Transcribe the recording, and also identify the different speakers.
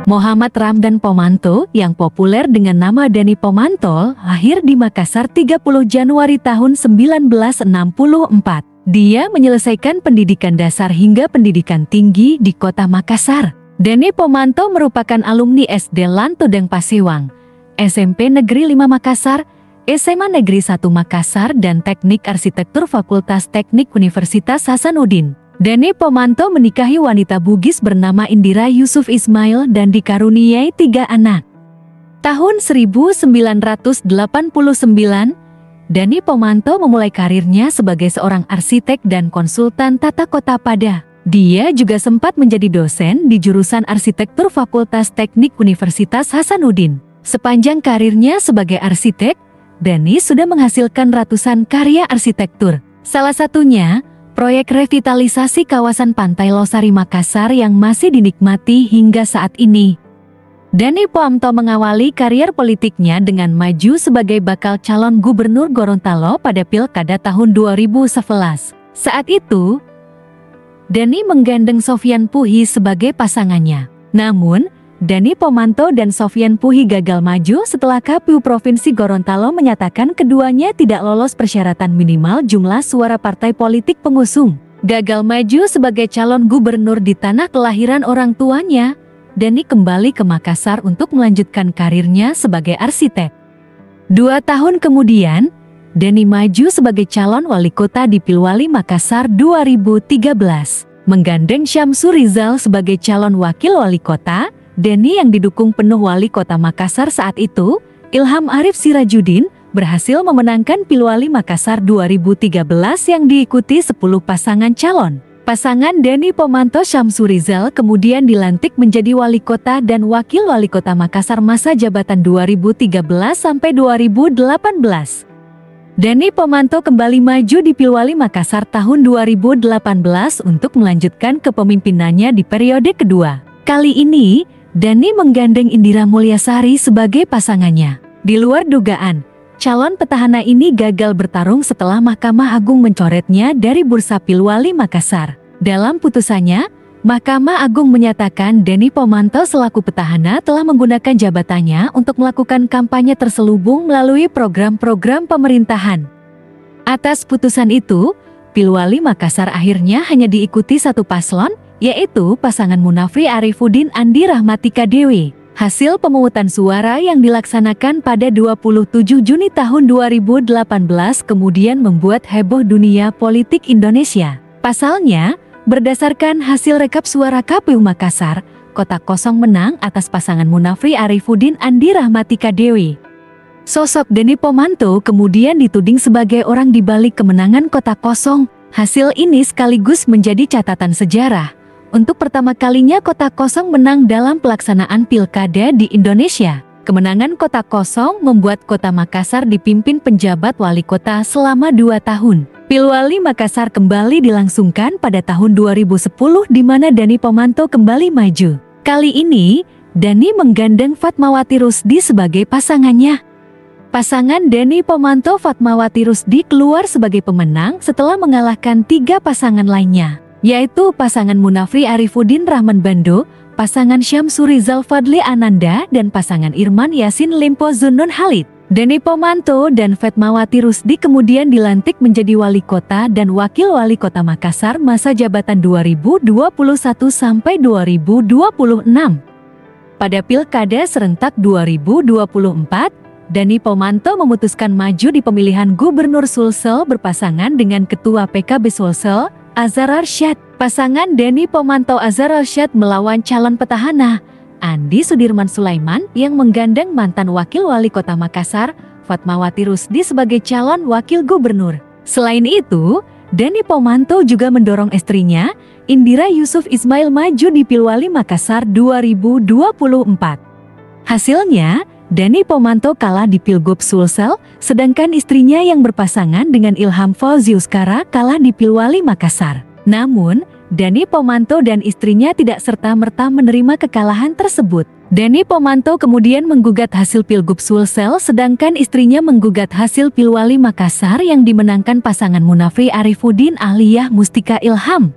Speaker 1: Muhammad Ramdan Pomanto yang populer dengan nama Dani Pomanto lahir di Makassar 30 Januari tahun 1964. Dia menyelesaikan pendidikan dasar hingga pendidikan tinggi di kota Makassar. Dani Pomanto merupakan alumni SD Lantodeng Pasewang, SMP Negeri 5 Makassar, SMA Negeri 1 Makassar dan Teknik Arsitektur Fakultas Teknik Universitas Hasanuddin. Dani Pomanto menikahi wanita Bugis bernama Indira Yusuf Ismail dan dikaruniai 3 anak. Tahun 1989, Dani Pomanto memulai karirnya sebagai seorang arsitek dan konsultan tata kota pada. Dia juga sempat menjadi dosen di jurusan Arsitektur Fakultas Teknik Universitas Hasanuddin. Sepanjang karirnya sebagai arsitek, Dani sudah menghasilkan ratusan karya arsitektur. Salah satunya, proyek revitalisasi kawasan Pantai Losari Makassar yang masih dinikmati hingga saat ini. Dani Pomanto mengawali karier politiknya dengan maju sebagai bakal calon gubernur Gorontalo pada Pilkada tahun 2011. Saat itu, Dani menggandeng Sofyan Puhi sebagai pasangannya. Namun, Dani Pomanto dan Sofyan Puhi gagal maju setelah KPU Provinsi Gorontalo menyatakan keduanya tidak lolos persyaratan minimal jumlah suara partai politik pengusung. Gagal maju sebagai calon gubernur di tanah kelahiran orang tuanya, Dani kembali ke Makassar untuk melanjutkan karirnya sebagai arsitek. 2 tahun kemudian, Dani maju sebagai calon wali kota di Pilwali Makassar 2013. Menggandeng Syamsur Rizal sebagai calon wakil wali kota, Dani yang didukung penuh wali kota Makassar saat itu, Ilham Arif Sirajuddin, berhasil memenangkan Pilwali Makassar 2013 yang diikuti 10 pasangan calon. Pasangan Dani Pomanto Syamsur Rizal kemudian dilantik menjadi wali kota dan wakil wali kota Makassar masa jabatan 2013 sampai 2018. Dani Pomanto kembali maju di Pilwali Makassar tahun 2018 untuk melanjutkan kepemimpinannya di periode kedua. Kali ini, Dani menggandeng Indira Mulyasari sebagai pasangannya. Di luar dugaan, calon petahana ini gagal bertarung setelah Mahkamah Agung mencoretnya dari Bursa Pilwali Makassar. Dalam putusannya, Mahkamah Agung menyatakan Dani Pomanto selaku petahana telah menggunakan jabatannya untuk melakukan kampanye terselubung melalui program-program pemerintahan. Atas putusan itu, Pilwali Makassar akhirnya hanya diikuti 1 paslon, yaitu pasangan Munafri Arifuddin Andi Rahmatika Dewi. Hasil pemungutan suara yang dilaksanakan pada 27 Juni tahun 2018 kemudian membuat heboh dunia politik Indonesia. Pasalnya, berdasarkan hasil rekap suara KPU Makassar, kotak kosong menang atas pasangan Munafri Arifuddin Andi Rahmatika Dewi. Sosok Dani Pomanto kemudian dituding sebagai orang di balik kemenangan kotak kosong. Hasil ini sekaligus menjadi catatan sejarah. Untuk pertama kalinya kotak kosong menang dalam pelaksanaan pilkada di Indonesia. Kemenangan kotak kosong membuat kota Makassar dipimpin penjabat wali kota selama 2 tahun. Pilwali Makassar kembali dilangsungkan pada tahun 2010 di mana Dani Pomanto kembali maju. Kali ini, Dani menggandeng Fatmawati Rusdi sebagai pasangannya. Pasangan Dani Pomanto Fatmawati Rusdi keluar sebagai pemenang setelah mengalahkan 3 pasangan lainnya, yaitu pasangan Munafri Arifuddin Rahman Bando, pasangan Syamsur Rizal Fadli Ananda, dan pasangan Irman Yasin Limpo Zunun Halid. Dani Pomanto dan Fatmawati Rusdi kemudian dilantik menjadi wali kota dan wakil wali kota Makassar masa jabatan 2021 sampai 2026. Pada Pilkada serentak 2024, Dani Pomanto memutuskan maju di pemilihan Gubernur Sulsel berpasangan dengan Ketua PKB Sulsel, Azhar Arsyad. Pasangan Dani Pomanto Azhar Arsyad melawan calon petahana Andi Sudirman Sulaiman yang menggandeng mantan wakil wali kota Makassar, Fatmawati Rusdi sebagai calon wakil gubernur. Selain itu, Dani Pomanto juga mendorong istrinya, Indira Yusuf Ismail maju di Pilwali Makassar 2024. Hasilnya, Dani Pomanto kalah di Pilgub Sulsel, sedangkan istrinya yang berpasangan dengan Ilham Fauziuskara kalah di Pilwali Makassar. Namun, Dani Pomanto dan istrinya tidak serta-merta menerima kekalahan tersebut. Dani Pomanto kemudian menggugat hasil Pilgub Sulsel, sedangkan istrinya menggugat hasil Pilwali Makassar yang dimenangkan pasangan Munafri Arifuddin Ahliyah Mustika Ilham.